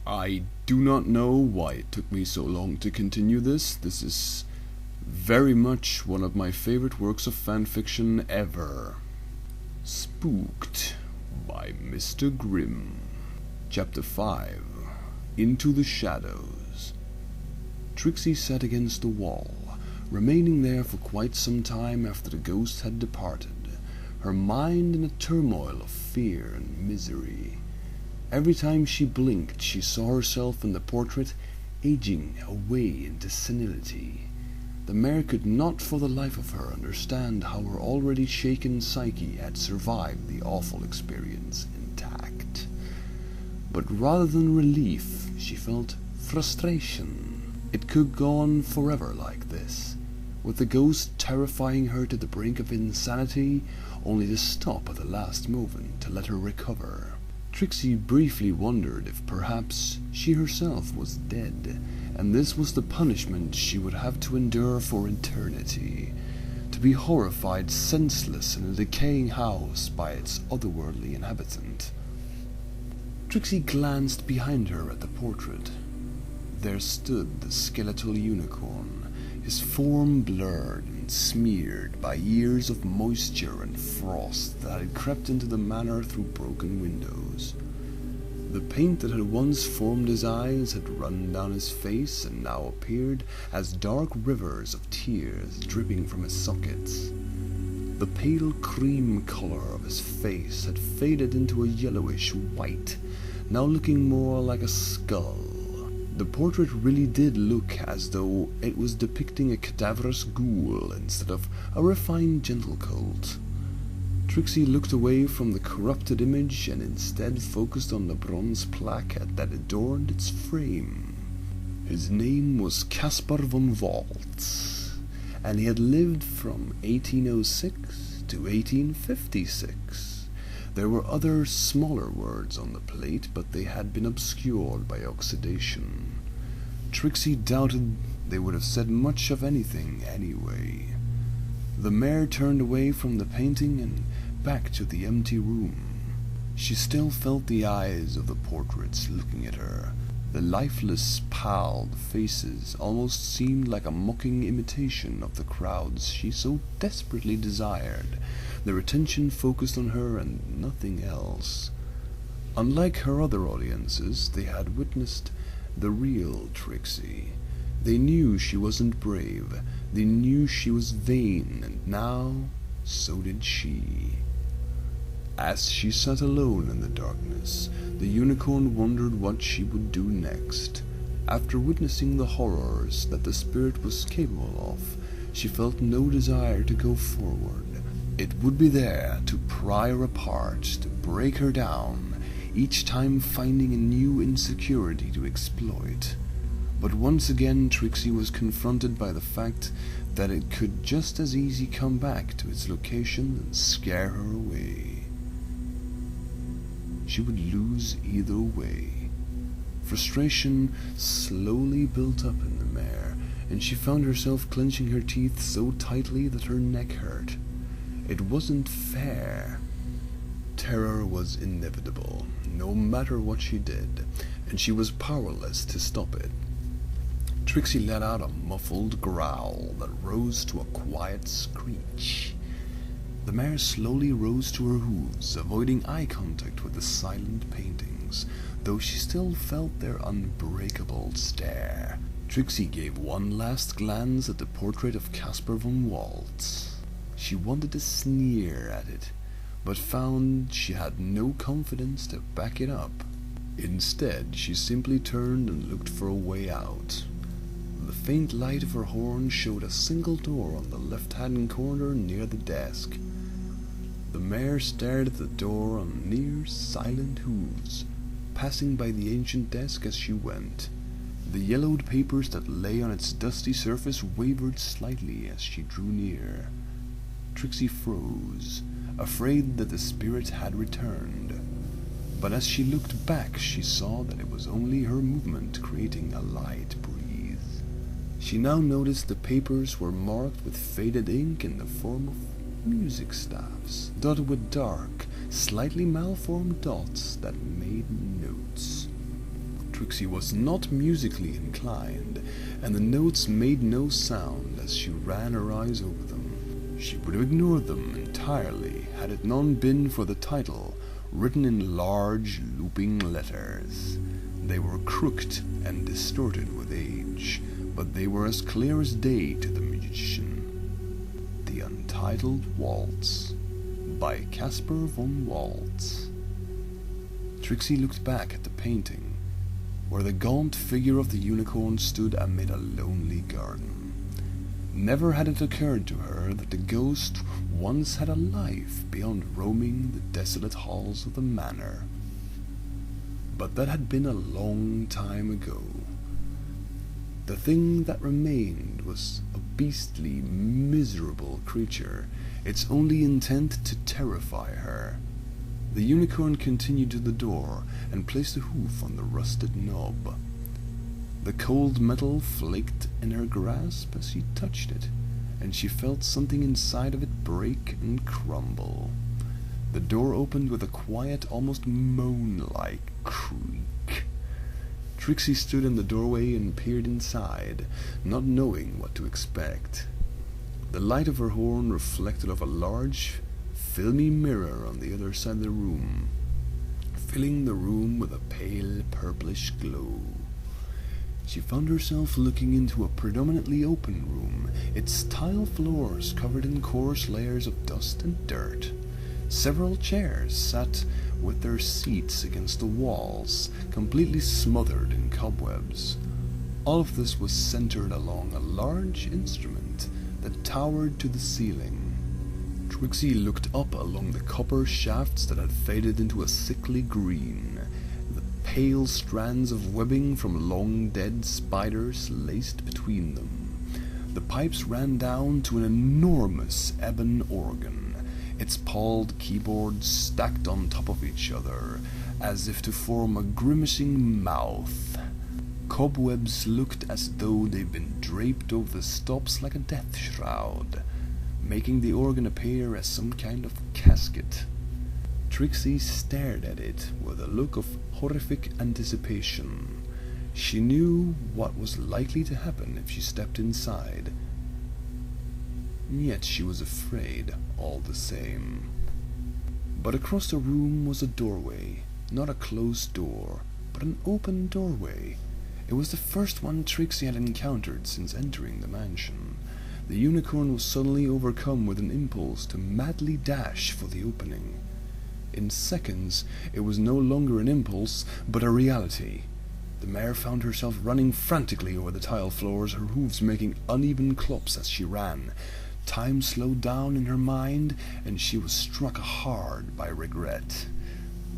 I do not know why it took me so long to continue this. This is very much one of my favorite works of fanfiction ever. Spooked by Mr. Grimm. Chapter 5. Into the Shadows. Trixie sat against the wall, remaining there for quite some time after the ghost had departed, her mind in a turmoil of fear and misery. Every time she blinked, she saw herself in the portrait aging away into senility. The mare could not for the life of her understand how her already shaken psyche had survived the awful experience intact. But rather than relief, she felt frustration. It could go on forever like this, with the ghost terrifying her to the brink of insanity, only to stop at the last moment to let her recover. Trixie briefly wondered if perhaps she herself was dead, and this was the punishment she would have to endure for eternity, to be horrified senseless in a decaying house by its otherworldly inhabitant. Trixie glanced behind her at the portrait. There stood the skeletal unicorn, his form blurred and smeared by years of moisture and frost that had crept into the manor through broken windows. The paint that had once formed his eyes had run down his face and now appeared as dark rivers of tears dripping from his sockets. The pale cream color of his face had faded into a yellowish white, now looking more like a skull. The portrait really did look as though it was depicting a cadaverous ghoul instead of a refined gentle cult. Trixie looked away from the corrupted image and instead focused on the bronze plaque that adorned its frame. His name was Caspar von Waltz, and he had lived from 1806 to 1856. There were other smaller words on the plate, but they had been obscured by oxidation. Trixie doubted they would have said much of anything anyway. The mare turned away from the painting and back to the empty room. She still felt the eyes of the portraits looking at her. The lifeless, palled faces almost seemed like a mocking imitation of the crowds she so desperately desired. Their attention focused on her and nothing else. Unlike her other audiences, they had witnessed the real Trixie. They knew she wasn't brave. They knew she was vain, and now so did she. As she sat alone in the darkness, the unicorn wondered what she would do next. After witnessing the horrors that the spirit was capable of, she felt no desire to go forward. It would be there to pry her apart, to break her down, each time finding a new insecurity to exploit. But once again Trixie was confronted by the fact that it could just as easy come back to its location and scare her away. She would lose either way. Frustration slowly built up in the mare, and she found herself clenching her teeth so tightly that her neck hurt. It wasn't fair. Terror was inevitable, no matter what she did, and she was powerless to stop it. Trixie let out a muffled growl that rose to a quiet screech. The mare slowly rose to her hooves, avoiding eye contact with the silent paintings, though she still felt their unbreakable stare. Trixie gave one last glance at the portrait of Caspar von Waltz. She wanted to sneer at it, but found she had no confidence to back it up. Instead, she simply turned and looked for a way out. The faint light of her horn showed a single door on the left-hand corner near the desk. The mare stared at the door on near silent hooves, passing by the ancient desk as she went. The yellowed papers that lay on its dusty surface wavered slightly as she drew near. Trixie froze, afraid that the spirit had returned. But as she looked back, she saw that it was only her movement creating a light breeze. She now noticed the papers were marked with faded ink in the form of music staffs, dotted with dark, slightly malformed dots that made notes. Trixie was not musically inclined, and the notes made no sound as she ran her eyes over them. She would have ignored them entirely had it not been for the title, written in large, looping letters. They were crooked and distorted with age, but they were as clear as day to the magician. The Untitled Waltz, by Caspar von Waltz. Trixie looked back at the painting, where the gaunt figure of the unicorn stood amid a lonely garden. Never had it occurred to her that the ghost once had a life beyond roaming the desolate halls of the manor. But that had been a long time ago. The thing that remained was a beastly, miserable creature, its only intent to terrify her. The unicorn continued to the door and placed a hoof on the rusted knob. The cold metal flaked in her grasp as she touched it, and she felt something inside of it break and crumble. The door opened with a quiet, almost moan-like creak. Trixie stood in the doorway and peered inside, not knowing what to expect. The light of her horn reflected off a large, filmy mirror on the other side of the room, filling the room with a pale purplish glow. She found herself looking into a predominantly open room, its tile floors covered in coarse layers of dust and dirt. Several chairs sat with their seats against the walls, completely smothered in cobwebs. All of this was centered along a large instrument that towered to the ceiling. Trixie looked up along the copper shafts that had faded into a sickly green. The pale strands of webbing from long dead spiders laced between them. The pipes ran down to an enormous ebon organ, its pawled keyboards stacked on top of each other, as if to form a grimacing mouth. Cobwebs looked as though they'd been draped over the stops like a death shroud, making the organ appear as some kind of casket. Trixie stared at it with a look of horrific anticipation. She knew what was likely to happen if she stepped inside, yet she was afraid all the same. But across the room was a doorway, not a closed door, but an open doorway. It was the first one Trixie had encountered since entering the mansion. The unicorn was suddenly overcome with an impulse to madly dash for the opening. In seconds, it was no longer an impulse, but a reality. The mare found herself running frantically over the tile floors, her hooves making uneven clops as she ran. Time slowed down in her mind, and she was struck hard by regret.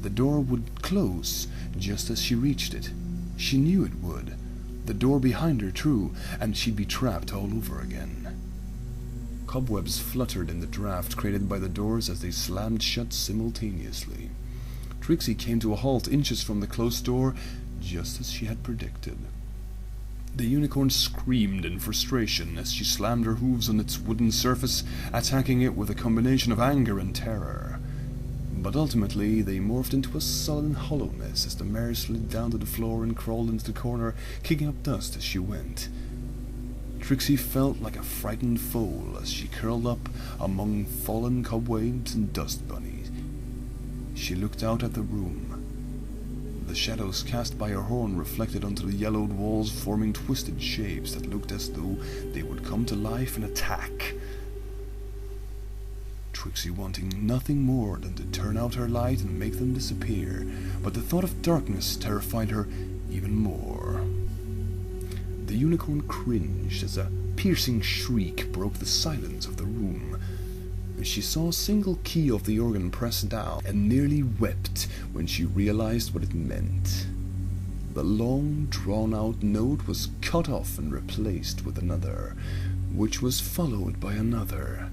The door would close just as she reached it. She knew it would. The door behind her, true, and she'd be trapped all over again. Cobwebs fluttered in the draft created by the doors as they slammed shut simultaneously. Trixie came to a halt inches from the closed door, just as she had predicted. The unicorn screamed in frustration as she slammed her hooves on its wooden surface, attacking it with a combination of anger and terror. But ultimately, they morphed into a sullen hollowness as the mare slid down to the floor and crawled into the corner, kicking up dust as she went. Trixie felt like a frightened foal as she curled up among fallen cobwebs and dust bunnies. She looked out at the room. The shadows cast by her horn reflected onto the yellowed walls, forming twisted shapes that looked as though they would come to life and attack. Trixie wanting nothing more than to turn out her light and make them disappear, but the thought of darkness terrified her even more. The unicorn cringed as a piercing shriek broke the silence of the room. She saw a single key of the organ pressed down and nearly wept when she realized what it meant. The long, drawn-out note was cut off and replaced with another, which was followed by another.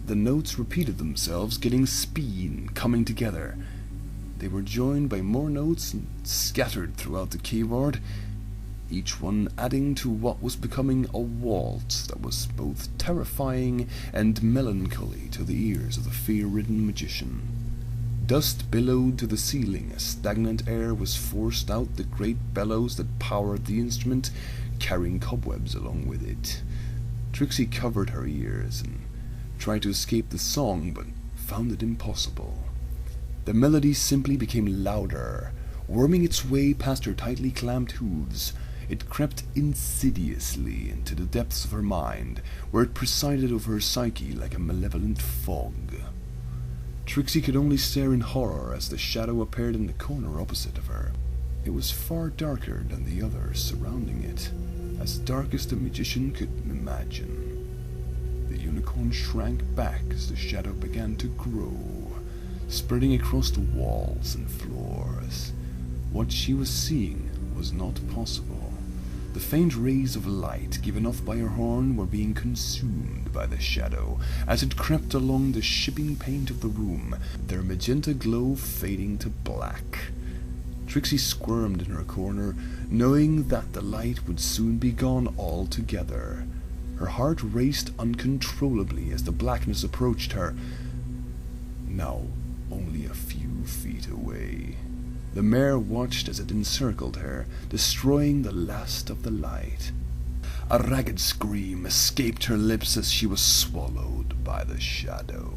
The notes repeated themselves, getting speed, coming together. They were joined by more notes and scattered throughout the keyboard, each one adding to what was becoming a waltz that was both terrifying and melancholy to the ears of the fear-ridden magician. Dust billowed to the ceiling as stagnant air was forced out the great bellows that powered the instrument, carrying cobwebs along with it. Trixie covered her ears and tried to escape the song, but found it impossible. The melody simply became louder, worming its way past her tightly clamped hooves. It crept insidiously into the depths of her mind, where it presided over her psyche like a malevolent fog. Trixie could only stare in horror as the shadow appeared in the corner opposite of her. It was far darker than the others surrounding it, as dark as the magician could imagine. The unicorn shrank back as the shadow began to grow, spreading across the walls and floors. What she was seeing was not possible. The faint rays of light given off by her horn were being consumed by the shadow as it crept along the shipping paint of the room, their magenta glow fading to black. Trixie squirmed in her corner, knowing that the light would soon be gone altogether. Her heart raced uncontrollably as the blackness approached her, now only a few feet away. The mare watched as it encircled her, destroying the last of the light. A ragged scream escaped her lips as she was swallowed by the shadow.